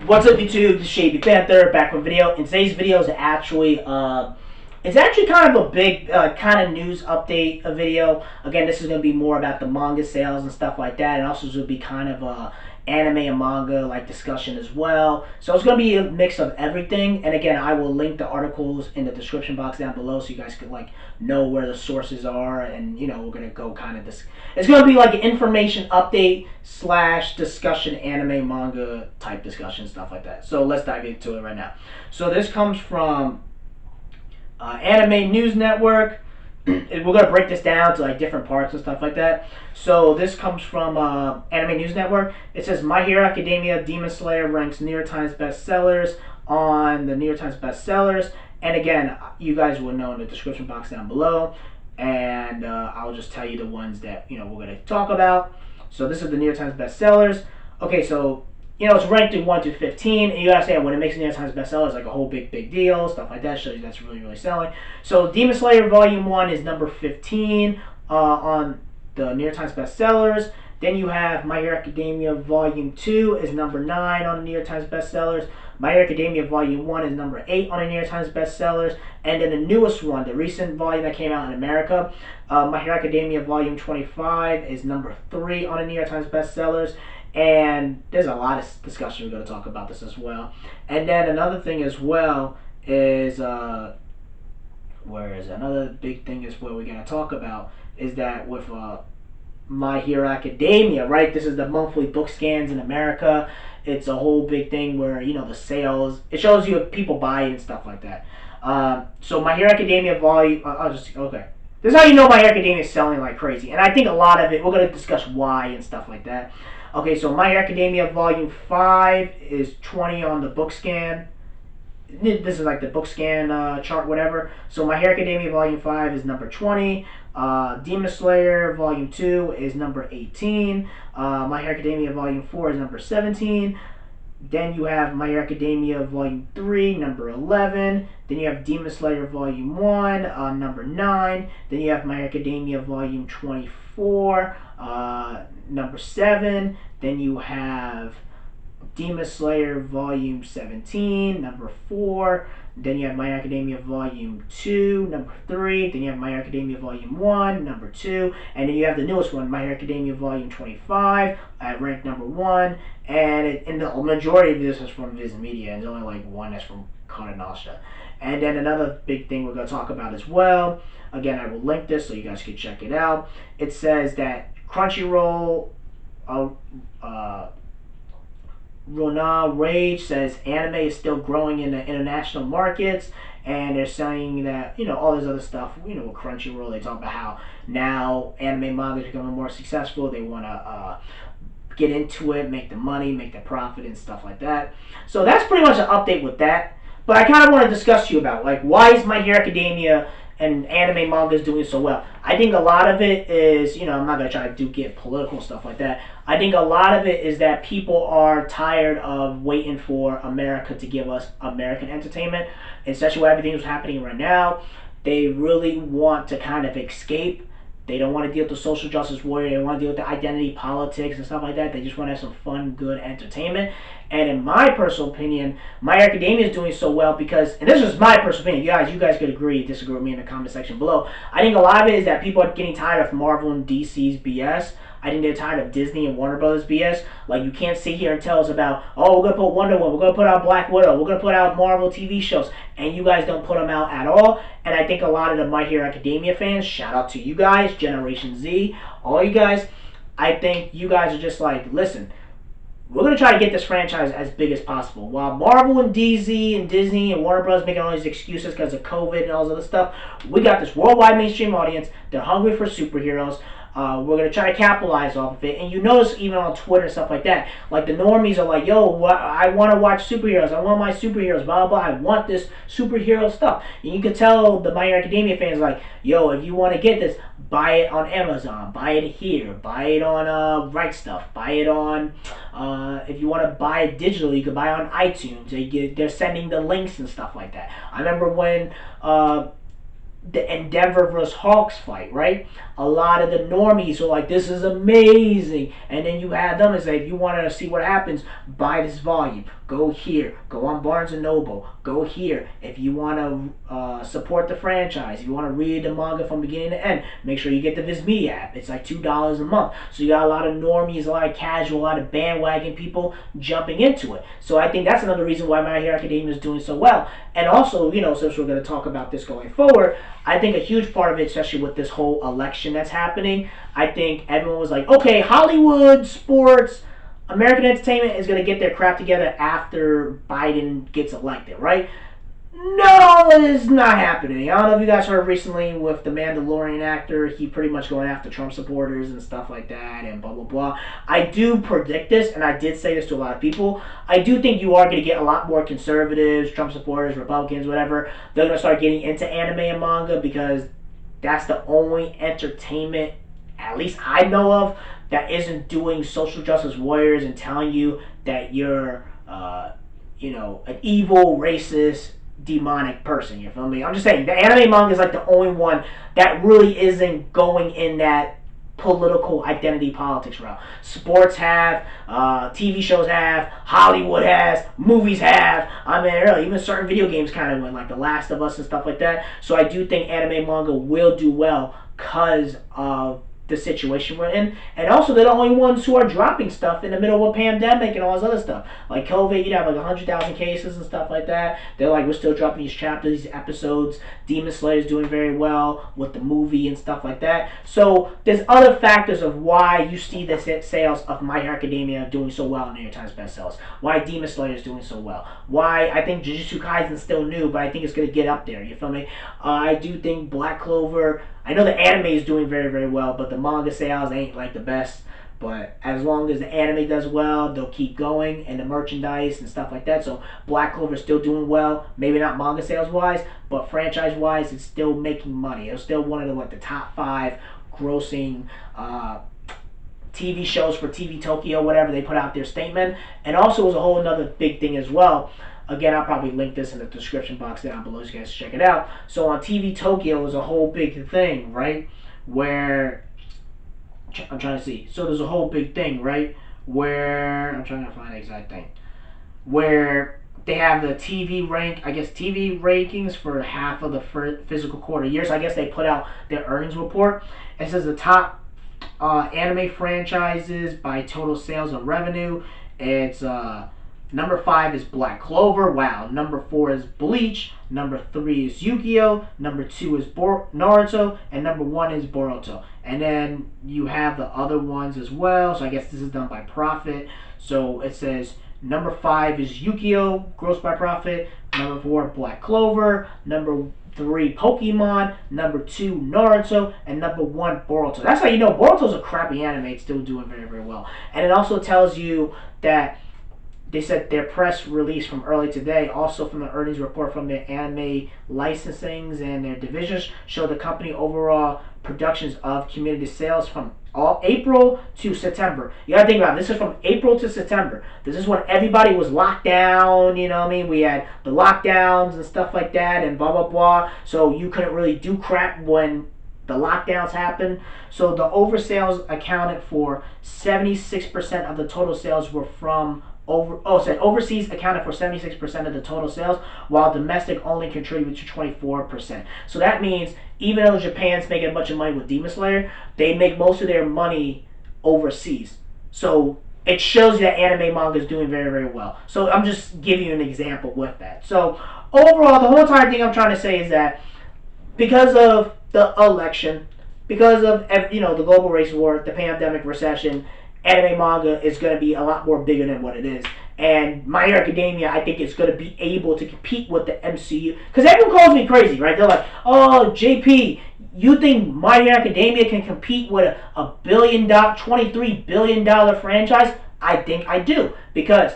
What's up, YouTube? This is Shady Panther back with a video. In today's video is actually it's actually kind of a big kind of news update video. Again, this is going to be more about the manga sales and stuff like that, and also this will be kind of a anime and manga like discussion as well. So it's going to be a mix of everything. And again, I will link the articles in the description box down below so you guys can like know where the sources are, and you know we're going to go kind of this. It's going to be like an information update slash discussion, anime manga type discussion, stuff like that. So let's dive into it right now. So this comes from Anime News Network. We're gonna break this down to like different parts and stuff like that. So this comes from Anime News Network. It says My Hero Academia Demon Slayer ranks New York Times bestsellers on the New York Times bestsellers. And again, you guys will know in the description box down below. And I'll just tell you the ones that we're gonna talk about. So this is the New York Times bestsellers. Okay, so it's ranked in 1 to 15, and you gotta say when it makes New York Times bestseller, it's like a whole big deal, stuff like that. Shows you that's really selling. So Demon Slayer Volume 1 is number 15 on the New York Times bestsellers. Then you have My Hero Academia Volume 2 is number 9 on the New York Times bestsellers. My Hero Academia Volume 1 is number 8 on the New York Times bestsellers. And then the newest one, the recent volume that came out in America, My Hero Academia Volume 25 is number 3 on the New York Times bestsellers. And there's a lot of discussion we're going to talk about this as well. And then another thing as well is where is it? Another big thing is what we're going to talk about is that with My Hero Academia, right? This is the monthly book scans in America. It's a whole big thing where the sales. It shows you if people buy it and stuff like that. So My Hero Academia volume. I'll just okay. This is how you know My Hero Academia is selling like crazy, and I think a lot of it. We're going to discuss why and stuff like that. Okay, so My Hero Academia Volume 5 is 20 on the book scan. This is like the book scan chart, whatever. So My Hero Academia Volume 5 is number 20. Demon Slayer Volume 2 is number 18. My Hero Academia Volume 4 is number 17. Then you have My Hero Academia Volume 3, number 11. Then you have Demon Slayer Volume 1, number 9. Then you have My Hero Academia Volume 24, number 7. Then you have Demon Slayer Volume 17, number 4. Then you have My Hero Academia Volume 2, number 3. Then you have My Hero Academia Volume 1, number 2. And then you have the newest one, My Hero Academia Volume 25, at rank number 1. And the majority of this is from Viz Media, and there's only like one that's from Kona Nostra. And then another big thing we're going to talk about as well. Again, I will link this so you guys can check it out. It says that Crunchyroll Rona Rage says anime is still growing in the international markets, and they're saying that all this other stuff. With Crunchyroll, they talk about how now anime manga is becoming more successful. They want to get into it, make the money, make the profit, and stuff like that. So that's pretty much an update with that. But I kind of want to discuss to you about like why is My Hero Academia and anime manga is doing so well. I think a lot of it is, I'm not going to try to get political stuff like that. I think a lot of it is that people are tired of waiting for America to give us American entertainment, especially with everything that's happening right now. They really want to kind of escape. They don't want to deal with the social justice warrior. They don't want to deal with the identity politics and stuff like that. They just want to have some fun, good entertainment. And in my personal opinion, My Hero Academia is doing so well because, and this is my personal opinion, you guys could agree, disagree with me in the comment section below. I think a lot of it is that people are getting tired of Marvel and DC's BS. I think they're tired of Disney and Warner Brothers BS. Like, you can't sit here and tell us about, oh, we're going to put Wonder Woman, we're going to put out Black Widow, we're going to put out Marvel TV shows, and you guys don't put them out at all. And I think a lot of the My Hero Academia fans, shout out to you guys, Generation Z, all you guys, I think you guys are just like, listen, we're going to try to get this franchise as big as possible. While Marvel and DC and Disney and Warner Bros. Making all these excuses because of COVID and all this other stuff, we got this worldwide mainstream audience. They're hungry for superheroes. We're going to try to capitalize off of it. And you notice even on Twitter and stuff like that, like the normies are like, yo, I want to watch superheroes. I want my superheroes, blah, blah, blah. I want this superhero stuff. And you can tell the My Hero Academia fans like, yo, if you want to get this, buy it on Amazon, buy it here, buy it on Right Stuff, buy it on, if you want to buy it digitally, you can buy it on iTunes. They're sending the links and stuff like that. I remember when the Endeavor versus Hawks fight, right? A lot of the normies are like, this is amazing. And then you have them and say, if you want to see what happens, buy this volume. Go here. Go on Barnes & Noble. Go here. If you want to support the franchise, if you want to read the manga from beginning to end, make sure you get the Viz Media app. It's like $2 a month. So you got a lot of normies, a lot of casual, a lot of bandwagon people jumping into it. So I think that's another reason why My Hero Academia is doing so well. And also, since we're going to talk about this going forward, I think a huge part of it, especially with this whole election that's happening, I think everyone was like, okay, Hollywood, sports, American entertainment is going to get their crap together after Biden gets elected, right? No, it's not happening. I don't know if you guys heard recently with the Mandalorian actor, he pretty much going after Trump supporters and stuff like that and blah, blah, blah. I do predict this, and I did say this to a lot of people. I do think you are going to get a lot more conservatives, Trump supporters, Republicans, whatever. They're going to start getting into anime and manga because that's the only entertainment, at least I know of, that isn't doing social justice warriors and telling you that you're, an evil, racist, demonic person. You feel me? I'm just saying the anime manga is like the only one that really isn't going in that political identity politics route. Sports have, TV shows have, Hollywood has, movies have. I mean, really, even certain video games kind of went, like The Last of Us and stuff like that. So I do think anime manga will do well because of the situation we're in, and also they're the only ones who are dropping stuff in the middle of a pandemic and all this other stuff. Like COVID, you'd have like 100,000 cases and stuff like that. They're like, we're still dropping these chapters, these episodes. Demon Slayer is doing very well with the movie and stuff like that. So there's other factors of why you see the sales of My Hero Academia doing so well in New York Times bestsellers. Why Demon Slayer is doing so well. Why I think Jujutsu Kaisen is still new, but I think it's going to get up there. You feel me? I do think Black Clover, I know the anime is doing very, very well, but the manga sales ain't like the best. But as long as the anime does well, they'll keep going, and the merchandise and stuff like that. So Black Clover is still doing well. Maybe not manga sales wise, but franchise wise, it's still making money. It's still one of the top 5 grossing TV shows for TV Tokyo, whatever they put out their statement. And also, it was a whole another big thing as well. Again, I'll probably link this in the description box down below so you guys check it out. So on TV Tokyo was a whole big thing, right? Where, I'm trying to see. So there's a whole big thing, right? Where, I'm trying to find the exact thing. Where they have the TV TV rankings for half of the physical quarter year. So I guess they put out their earnings report. It says the top anime franchises by total sales and revenue. It's number 5 is Black Clover. Wow. Number 4 is Bleach. Number 3 is Yu-Gi-Oh. Number 2 is Naruto. And number 1 is Boruto. And then you have the other ones as well. So I guess this is done by profit. So it says number 5 is Yu-Gi-Oh, gross by profit. Number 4, Black Clover. Number 3, Pokemon. Number 2, Naruto. And number 1, Boruto. That's how you know Boruto's a crappy anime. It's still doing very, very well. And it also tells you that they said their press release from early today, also from the earnings report from their anime licensings and their divisions, show the company overall productions of community sales from all April to September. You gotta think about it. This is from April to September. This is when everybody was locked down, you know what I mean? We had the lockdowns and stuff like that and blah, blah, blah. So you couldn't really do crap when the lockdowns happened. So the oversales accounted for 76% of the total sales were from overseas accounted for 76% of the total sales, while domestic only contributed to 24%. So that means even though Japan's making a bunch of money with Demon Slayer, they make most of their money overseas. So it shows you that anime manga is doing very, very well. So I'm just giving you an example with that. So overall, the whole entire thing I'm trying to say is that because of the election, because of the global race war, the pandemic, recession, anime manga is going to be a lot more bigger than what it is. And My Hero Academia, I think, is going to be able to compete with the MCU. Because everyone calls me crazy, right? They're like, oh, JP, you think My Hero Academia can compete with a $23 billion franchise? I think I do. Because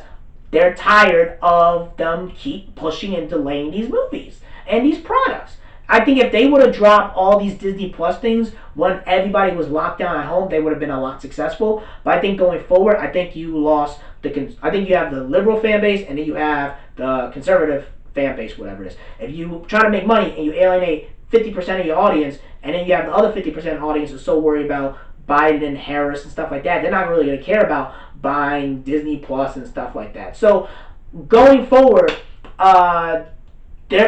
they're tired of them keep pushing and delaying these movies and these products. I think if they would have dropped all these Disney Plus things when everybody was locked down at home, they would have been a lot successful. But I think going forward, I think you lost I think you have the liberal fan base and then you have the conservative fan base, whatever it is. If you try to make money and you alienate 50% of your audience, and then you have the other 50% audience who's so worried about Biden and Harris and stuff like that. They're not really going to care about buying Disney Plus and stuff like that. So going forward,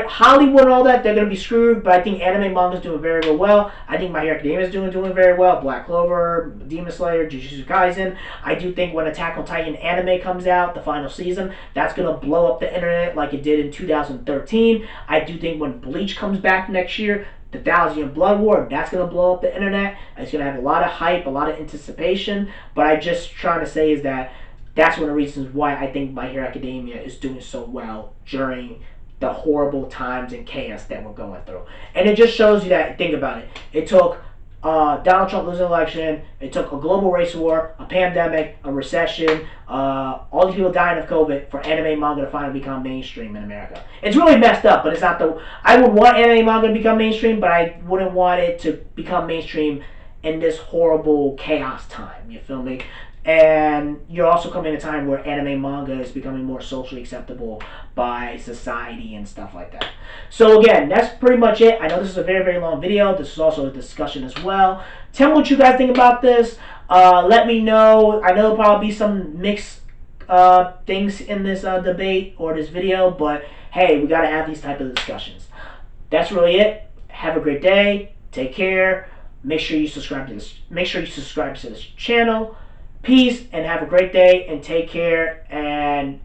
Hollywood and all that, they're going to be screwed, but I think anime manga is doing very, very well. I think My Hero Academia is doing very well. Black Clover, Demon Slayer, Jujutsu Kaisen. I do think when Attack on Titan anime comes out, the final season, that's going to blow up the internet like it did in 2013. I do think when Bleach comes back next year, the Thousand Blood War, that's going to blow up the internet. It's going to have a lot of hype, a lot of anticipation, but I just trying to say is that that's one of the reasons why I think My Hero Academia is doing so well during the horrible times and chaos that we're going through. And it just shows you that, think about it, it took Donald Trump losing the election, it took a global race war, a pandemic, a recession, all these people dying of COVID for anime manga to finally become mainstream in America. It's really messed up, but it's not I would want anime manga to become mainstream, but I wouldn't want it to become mainstream in this horrible chaos time, you feel me? And you're also coming at a time where anime manga is becoming more socially acceptable by society and stuff like that. So again, that's pretty much it. I know this is a very, very long video. This is also a discussion as well. Tell me what you guys think about this. Let me know. I know there'll probably be some mixed things in this debate or this video, but hey, we got to have these type of discussions. That's really it. Have a great day. Take care. Make sure you subscribe to this. Make sure you subscribe to this channel. Peace and have a great day and take care and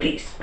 peace.